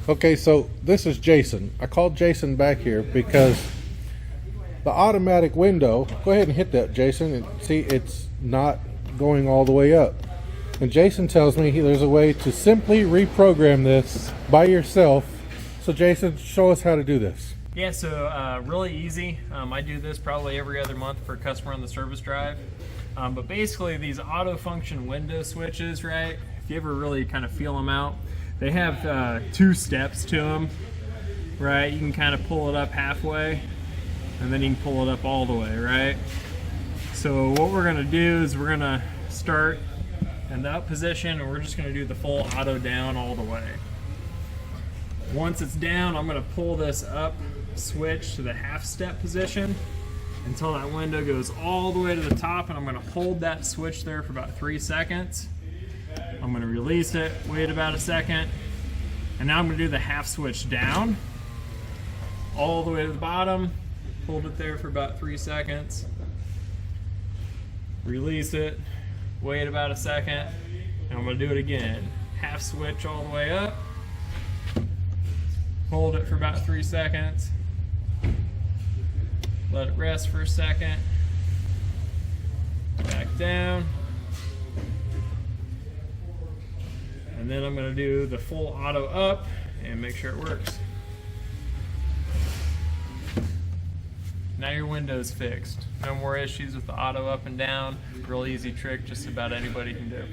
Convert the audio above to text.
Okay, so this is Jason. I called Jason back here because the automatic window, go ahead and hit that, Jason, and see it's not going all the way up. And Jason tells me there's a way to simply reprogram this by yourself. So Jason, show us how to do this. Yeah, so really easy. I do this probably every other month for a customer on the service drive. But basically these auto function window switches, right? If you ever really kind of feel them out, they have 2 steps to them, right? You can kind of pull it up halfway and then you can pull it up all the way, right? So what we're gonna do is we're gonna start in the up position and we're just gonna do the full auto down all the way. Once it's down, I'm gonna pull this up switch to the half step position until that window goes all the way to the top, and I'm gonna hold that switch there for about 3 seconds. I'm gonna release it, wait about a second, and now I'm gonna do the half switch down all the way to the bottom, hold it there for about 3 seconds, release it, wait about a second, and I'm gonna do it again. Half switch all the way up, hold it for about 3 seconds, let it rest for a second, back down, and then I'm going to do the full auto up and make sure it works. Now your window's fixed. No more issues with the auto up and down. Real easy trick, just about anybody can do.